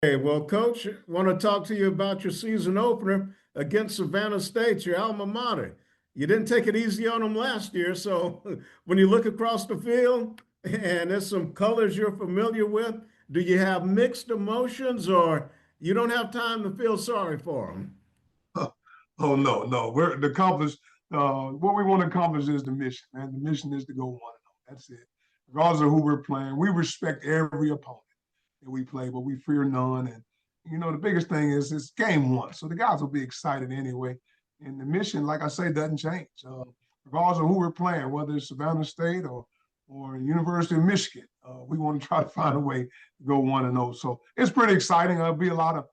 Hey, well, Coach, want to talk to you about your season opener against Savannah State, your alma mater. You didn't take it easy on them last year, so when you look across the field and there's some colors you're familiar with, do you have mixed emotions or you don't have time to feel sorry for them? Oh no, no. We're to accomplish what we want to accomplish is the mission, man. The mission is to go 1-0. That's it. Regardless of who we're playing, we respect every opponent that we play, but we fear none. And the biggest thing is it's game one, so the guys will be excited anyway. And the mission, like I say, doesn't change. Regardless of who we're playing, whether it's Savannah State or University of Michigan, we want to try to find a way to go 1-0. So it's pretty exciting. There'll be a lot of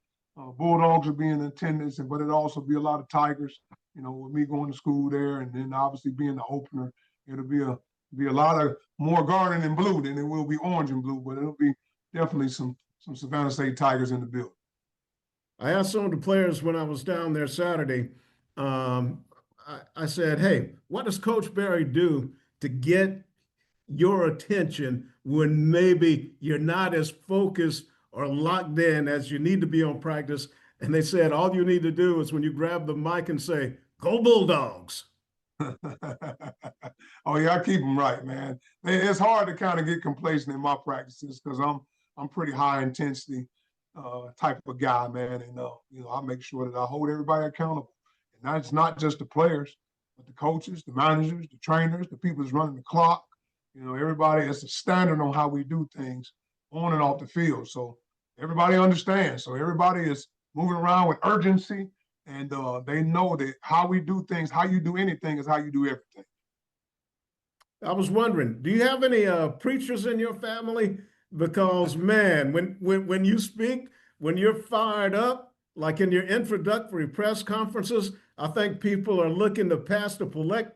Bulldogs will be in attendance, but it'll also be a lot of Tigers. With me going to school there, and then obviously being the opener, it'll be a lot of more garden and blue than it will be orange and blue, but it'll be definitely some Savannah State Tigers in the building. I asked some of the players when I was down there Saturday. Um, I said, "Hey, what does Coach Berry do to get your attention when maybe you're not as focused or locked in as you need to be on practice?" And they said, all you need to do is when you grab the mic and say, "Go Bulldogs." Oh yeah, I keep them right, man. It's hard to kind of get complacent in my practices because I'm pretty high intensity type of guy, man, and I make sure that I hold everybody accountable, and that's not just the players, but the coaches, the managers, the trainers, the people that's running the clock. Everybody. It's a standard on how we do things on and off the field. So everybody understands. So everybody is moving around with urgency, and they know that how we do things, how you do anything, is how you do everything. I was wondering, do you have any preachers in your family? Because man, when you speak, when you're fired up, like in your introductory press conferences, I think people are looking to pass the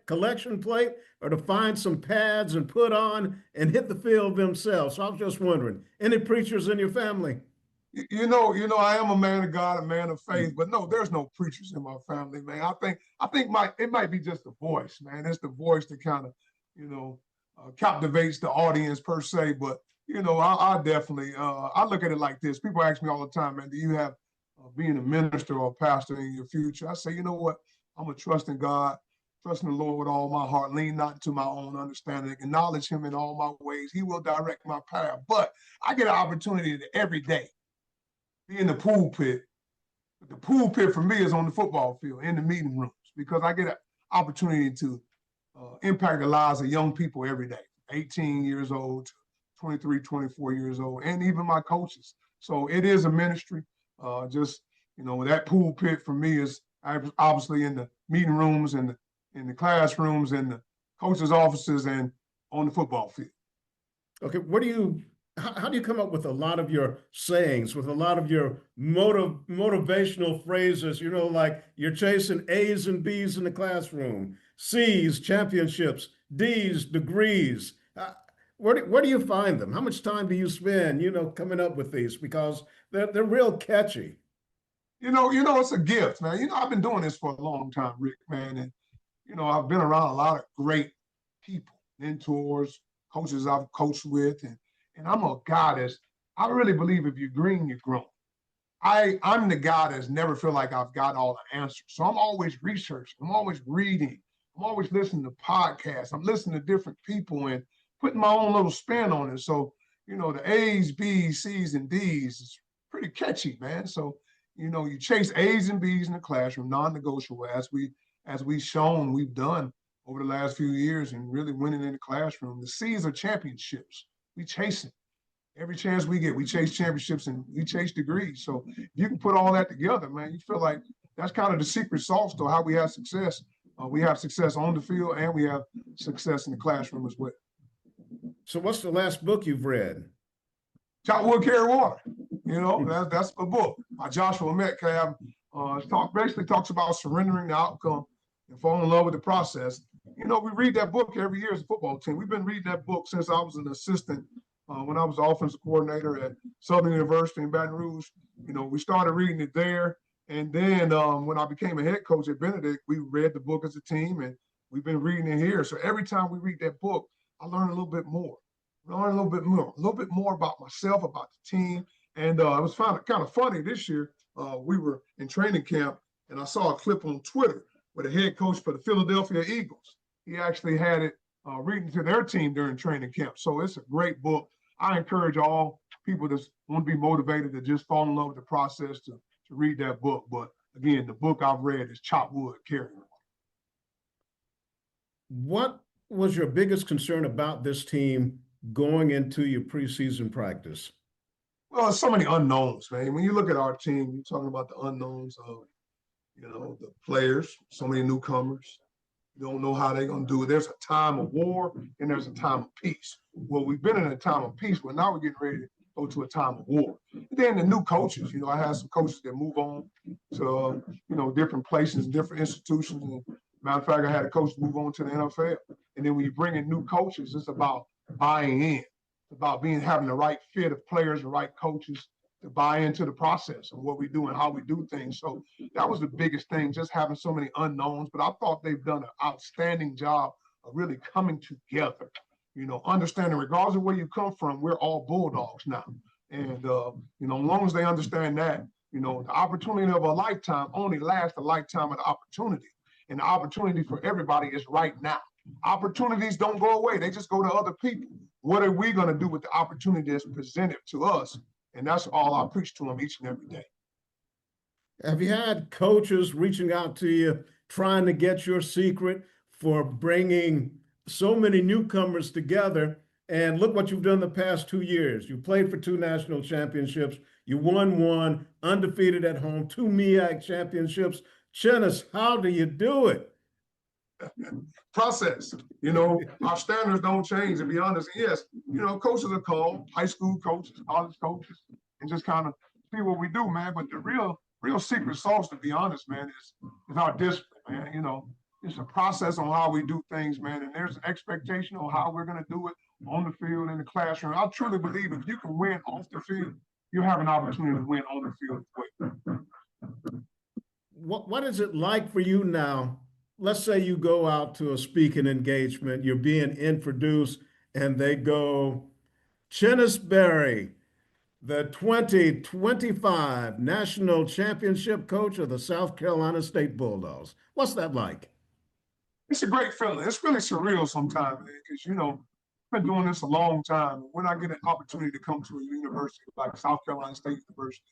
collection plate or to find some pads and put on and hit the field themselves. So I was just wondering, any preachers in your family? I am a man of God, a man of faith, but no, there's no preachers in my family, man. I think it might be just the voice, man. It's the voice that kind of, captivates the audience per se. But I definitely, I look at it like this. People ask me all the time, man, do you have being a minister or a pastor in your future? I say, you know what? I'm gonna trust in God, trust in the Lord with all my heart, lean not to my own understanding, acknowledge Him in all my ways. He will direct my path. But I get an opportunity to every day be in the pulpit. But the pulpit for me is on the football field, in the meeting rooms, because I get an opportunity to impact the lives of young people every day, 18 years old to 23, 24 years old, and even my coaches. So it is a ministry. That pulpit for me is obviously in the meeting rooms and in the classrooms and the coaches' offices and on the football field. Okay, how do you come up with a lot of your sayings, with a lot of your motivational phrases, like you're chasing A's and B's in the classroom, C's, championships, D's, degrees. Where do you find them? How much time do you spend, coming up with these? Because they're real catchy. It's a gift, man. I've been doing this for a long time, Rick, man, and I've been around a lot of great people, mentors, coaches I've coached with, and I'm a guy I really believe if you're green, you're grown. I'm the guy that's never feel like I've got all the answers. So I'm always researching, I'm always reading, I'm always listening to podcasts, I'm listening to different people and putting my own little spin on it. So, the A's, B's, C's, and D's is pretty catchy, man. So, you chase A's and B's in the classroom, non-negotiable, as we shown we've done over the last few years and really winning in the classroom. The C's are championships. We chase it. Every chance we get, we chase championships and we chase degrees. So if you can put all that together, man, you feel like that's kind of the secret sauce to how we have success. We have success on the field and we have success in the classroom as well. So what's the last book you've read? Chop wood, carry water. That's a book by Joshua Metcalf. Basically talks about surrendering the outcome and falling in love with the process. We read that book every year as a football team. We've been reading that book since I was an assistant when I was the offensive coordinator at Southern University in Baton Rouge. We started reading it there. And then when I became a head coach at Benedict, we read the book as a team, and we've been reading it here. So every time we read that book, I learn a little bit more about myself, about the team, And it was kind of funny this year. We were in training camp, and I saw a clip on Twitter where the head coach for the Philadelphia Eagles, he actually had it reading to their team during training camp. So it's a great book. I encourage all people that want to be motivated to just fall in love with the process to read that book. But again, the book I've read is Chop Wood, Carry On. What was your biggest concern about this team going into your preseason practice? Well, so many unknowns, man. When you look at our team, you're talking about the unknowns of, the players, so many newcomers. You don't know how they're going to do it. There's a time of war and there's a time of peace. Well, we've been in a time of peace, but now we're getting ready to go to a time of war. And then the new coaches, I have some coaches that move on to, different places, different institutions. And matter of fact, I had a coach move on to the NFL. And then when you bring in new coaches, it's about buying in. It's about having the right fit of players, the right coaches to buy into the process of what we do and how we do things. So that was the biggest thing, just having so many unknowns. But I thought they've done an outstanding job of really coming together, understanding regardless of where you come from, we're all Bulldogs now. And, as long as they understand that, the opportunity of a lifetime only lasts a lifetime of the opportunity. And the opportunity for everybody is right now. Opportunities don't go away. They just go to other people. What are we going to do with the opportunity that's presented to us? And that's all I preach to them each and every day. Have you had coaches reaching out to you, trying to get your secret for bringing so many newcomers together? And look what you've done the past 2 years. You played for 2 national championships. You won 1, undefeated at home, 2 MEAC championships. Chennis, how do you do it? Process. Our standards don't change, to be honest. Yes, coaches are called, high school coaches, college coaches, and just kind of see what we do, man. But the real secret sauce, to be honest, man, is our discipline, man. It's a process on how we do things, man. And there's an expectation on how we're going to do it on the field, in the classroom. I truly believe if you can win off the field, you have an opportunity to win on the field as well. What is it like for you now? Let's say you go out to a speaking engagement, you're being introduced, and they go, Chennis Berry, the 2025 National Championship coach of the South Carolina State Bulldogs. What's that like? It's a great feeling. It's really surreal sometimes, man, because, I've been doing this a long time. When I get an opportunity to come to a university like South Carolina State University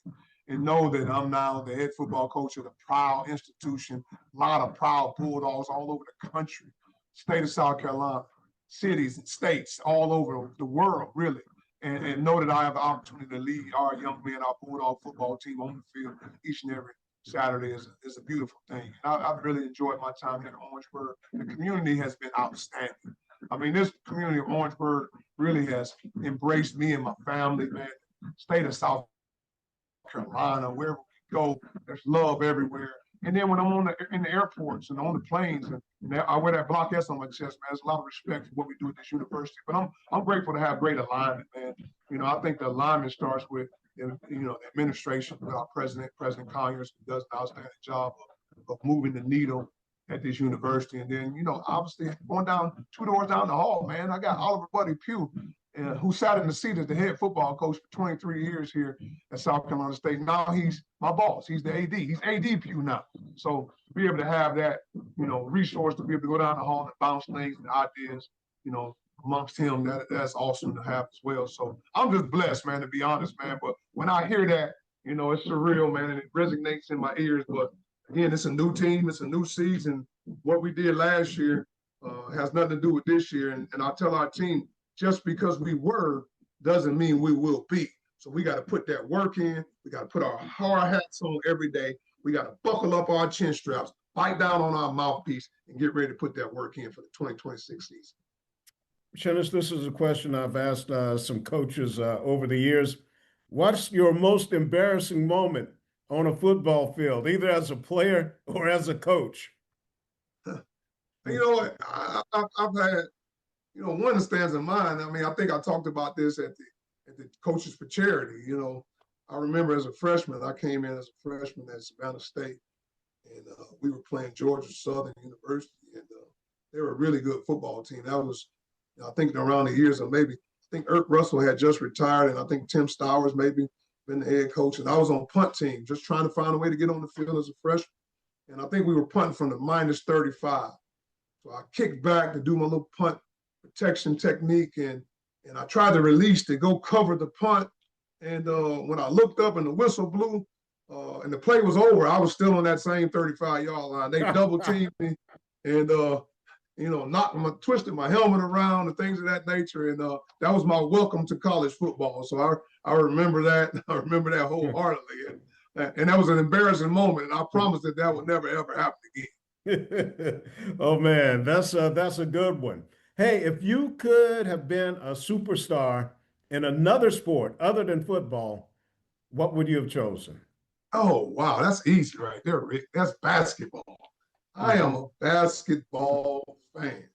and know that I'm now the head football coach of a proud institution, a lot of proud Bulldogs all over the country, state of South Carolina, cities and states all over the world, really. And know that I have the opportunity to lead our young men, our Bulldog football team on the field each and every Saturday is a beautiful thing. I've really enjoyed my time here in Orangeburg. The community has been outstanding. I mean, this community of Orangeburg really has embraced me and my family, man. State of South Carolina, wherever we go, there's love everywhere. And then when I'm in the airports and on the planes, and I wear that block S on my chest, man, there's a lot of respect for what we do at this university. But I'm grateful to have great alignment, man. I think the alignment starts with the administration, with our President Conyers, who does an outstanding job of moving the needle at this university. And then, obviously going down 2 doors down the hall, man, I got Oliver Buddy Pugh, who sat in the seat as the head football coach for 23 years here at South Carolina State. Now he's my boss. He's the AD. He's AD Pugh now. So to be able to have that, resource to be able to go down the hall and bounce things and ideas, amongst him, that's awesome to have as well. So I'm just blessed, man, to be honest, man. But when I hear that, it's surreal, man, and it resonates in my ears. But again, it's a new team. It's a new season. What we did last year has nothing to do with this year. And I tell our team, just because we were doesn't mean we will be. So we got to put that work in. We got to put our hard hats on every day. We got to buckle up our chin straps, bite down on our mouthpiece, and get ready to put that work in for the 2026 season. Chennis, this is a question I've asked some coaches over the years. What's your most embarrassing moment on a football field, either as a player or as a coach? What? I've had, one that stands in mind. I mean, I think I talked about this at the Coaches for Charity. I remember as a freshman, I came in as a freshman at Savannah State, and we were playing Georgia Southern University, and they were a really good football team. That was, I think, around the years of maybe, I think Irk Russell had just retired, and I think Tim Stowers maybe been the head coach, and I was on punt team, just trying to find a way to get on the field as a freshman. And I think we were punting from the -35. So I kicked back to do my little punt protection technique, and I tried to release to go cover the punt. And when I looked up and the whistle blew and the play was over, I was still on that same 35-yard line. They double teamed me and twisted my helmet around and things of that nature. And that was my welcome to college football. So I remember that. I remember that wholeheartedly. And that was an embarrassing moment. And I promised that would never, ever happen again. Oh man, that's a good one. Hey, if you could have been a superstar in another sport other than football, what would you have chosen? Oh, wow. That's easy right there, Rick. That's basketball. I am a basketball fan.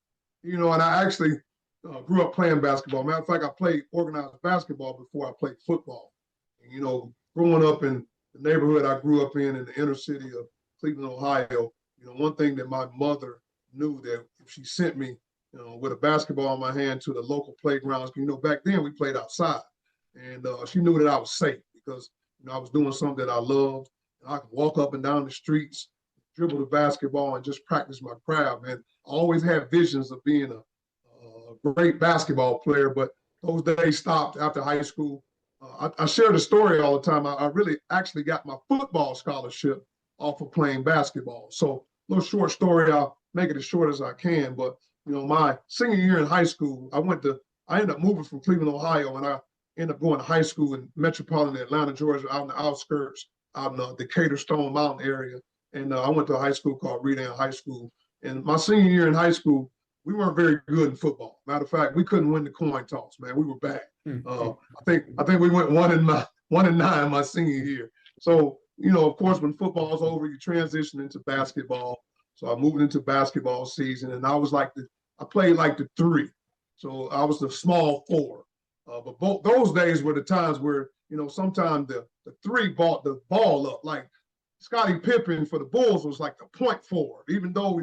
And I actually grew up playing basketball. Matter of fact, I played organized basketball before I played football. And, growing up in the neighborhood I grew up in the inner city of Cleveland, Ohio, one thing that my mother knew that if she sent me, with a basketball in my hand to the local playgrounds, back then we played outside, and she knew that I was safe because I was doing something that I loved, and I could walk up and down the streets, dribble the basketball, and just practice my craft. Man, I always had visions of being a great basketball player, but those days stopped after high school. I share the story all the time. I really actually got my football scholarship off of playing basketball. So, little short story. I'll make it as short as I can. But my senior year in high school, I ended up moving from Cleveland, Ohio, and I ended up going to high school in metropolitan Atlanta, Georgia, out in the outskirts, out in the Decatur Stone Mountain area. And I went to a high school called Redan High School. And my senior year in high school, we weren't very good in football. Matter of fact, we couldn't win the coin toss, man. We were bad. I think we went 1-9 my senior year. So, of course, when football's over, you transition into basketball. So I moved into basketball season, and I played like the 3. So I was the small 4. But those days were the times where, sometimes the 3 brought the ball up. Like Scottie Pippen for the Bulls was like the point forward. Even though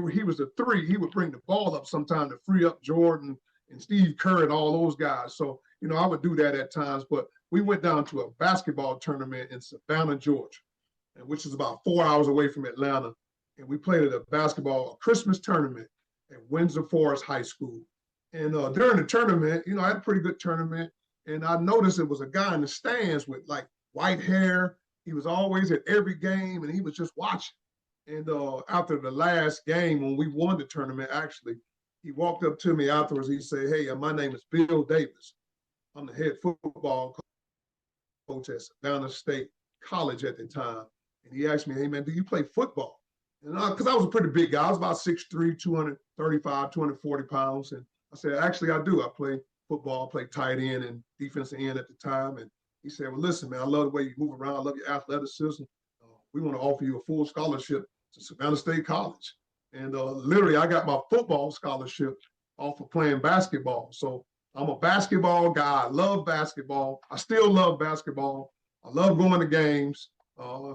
he was the 3, he would bring the ball up sometime to free up Jordan and Steve Kerr and all those guys. So, I would do that at times. But we went down to a basketball tournament in Savannah, Georgia, which is about 4 hours away from Atlanta. And we played at a Christmas tournament at Windsor Forest High School. And during the tournament, I had a pretty good tournament. And I noticed it was a guy in the stands with like white hair. He was always at every game, and he was just watching. And after the last game, when we won the tournament, actually, he walked up to me afterwards. He said, "Hey, my name is Bill Davis. I'm the head football coach at Savannah State College at the time." And he asked me, "Hey, man, do you play football?" And because I was a pretty big guy. I was about 6'3", 235, 240 pounds. And I said, "Actually, I do. I play football, play tight end and defensive end at the time." And he said, "Well, listen, man, I love the way you move around. I love your athleticism. We want to offer you a full scholarship to Savannah State College." And literally, I got my football scholarship off of playing basketball. So I'm a basketball guy. I love basketball. I still love basketball. I love going to games.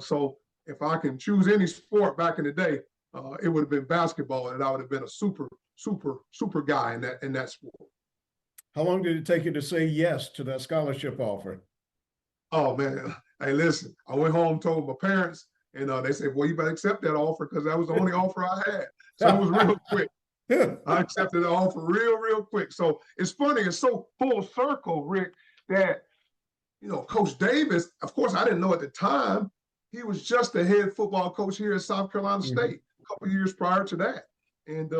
So if I can choose any sport back in the day, it would have been basketball, and I would have been a super, super, super guy in that sport. How long did it take you to say yes to that scholarship offer? Oh man, hey, listen, I went home, told my parents, and they said, "Well, you better accept that offer," because that was the only offer I had. So it was real quick. I accepted the offer real quick. So it's funny, it's so full circle, Rick, that Coach Davis, of course, I didn't know at the time, he was just the head football coach here at South Carolina State a couple of years prior to that. And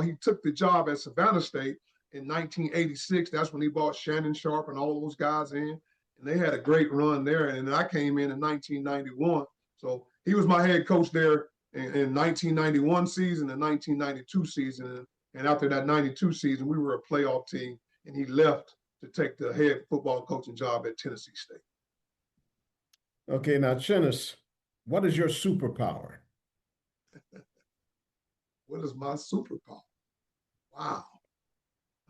he took the job at Savannah State in 1986. That's when he brought Shannon Sharp and all those guys in. And they had a great run there. And then I came in 1991. So he was my head coach there in 1991 season and 1992 season. And after that 92 season, we were a playoff team, and he left to take the head football coaching job at Tennessee State. Okay, now, Chennis, what is your superpower? What is my superpower? Wow.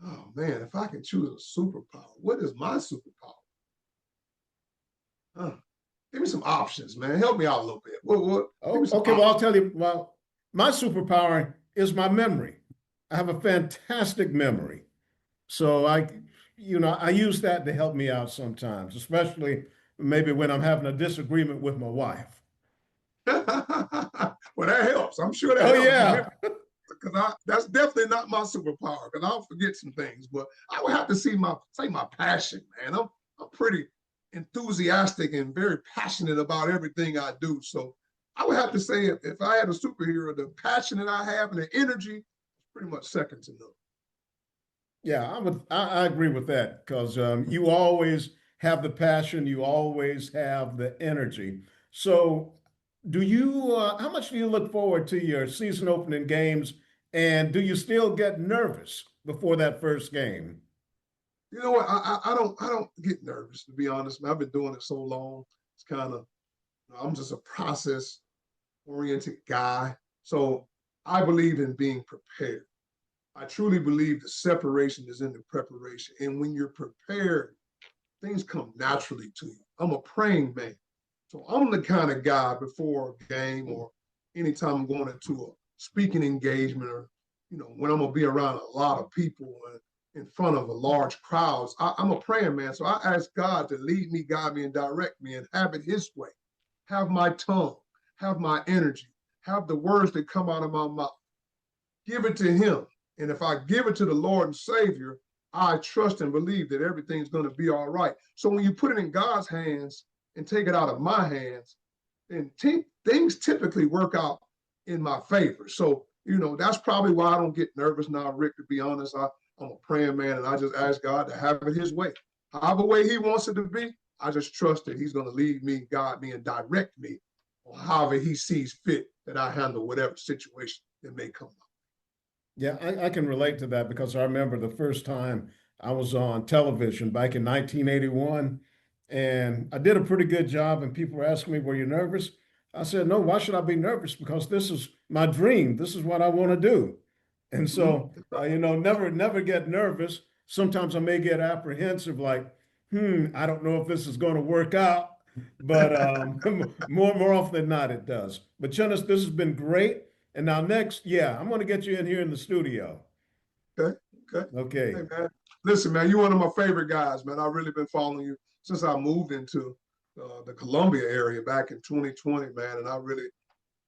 Oh, man, if I can choose a superpower, what is my superpower? Give me some options, man. Help me out a little bit. Okay, well, I'll tell you. Well, my superpower is my memory. I have a fantastic memory. So I use that to help me out sometimes, especially maybe when I'm having a disagreement with my wife. Well, that helps. I'm sure that Oh helps. yeah. Because that's definitely not my superpower. Because I'll forget some things, but I would have to say my passion, man. I'm pretty enthusiastic and very passionate about everything I do. So I would have to say if I had a superhero, the passion that I have and the energy is pretty much second to none. Yeah, I agree with that because you always have the passion, you always have the energy. So, how much do you look forward to your season opening games? And do you still get nervous before that first game? You know what? I don't get nervous, to be honest. Man, I've been doing it so long. It's kind of I'm just a process oriented guy. So I believe in being prepared. I truly believe the separation is in the preparation. And when you're prepared, things come naturally to you. I'm a praying man. So I'm the kind of guy before a game or anytime I'm going into a speaking engagement or, when I'm going to be around a lot of people and in front of a large crowds, I'm a praying man. So I ask God to lead me, guide me, and direct me and have it his way. Have my tongue, have my energy, have the words that come out of my mouth. Give it to him. And if I give it to the Lord and Savior, I trust and believe that everything's going to be all right. So when you put it in God's hands and take it out of my hands, then things typically work out in my favor. So, that's probably why I don't get nervous now, Rick, to be honest. I'm a praying man and I just ask God to have it his way. However way he wants it to be, I just trust that he's going to lead me, guide me, and direct me on however he sees fit that I handle whatever situation that may come up. Yeah, I can relate to that because I remember the first time I was on television back in 1981, and I did a pretty good job, and people were asking me, "Were you nervous?" I said, "No, why should I be nervous? Because this is my dream. This is what I want to do." And so, Mm-hmm. never get nervous. Sometimes I may get apprehensive, like, I don't know if this is going to work out, but more often than not, it does. But Chennis, this has been great. And now next, yeah, I'm going to get you in here in the studio. Okay. Okay. Hey, Okay. man. Listen, man, you're one of my favorite guys, man. I've really been following you since I moved into the Columbia area back in 2020, man. And I really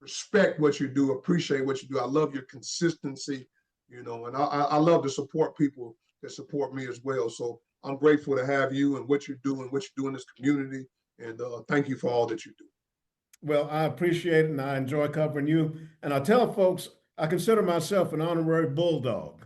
respect what you do, appreciate what you do. I love your consistency, and I love to support people that support me as well. So I'm grateful to have you and what you do in this community. And thank you for all that you do. Well, I appreciate it and I enjoy covering you. And I tell folks, I consider myself an honorary Bulldog.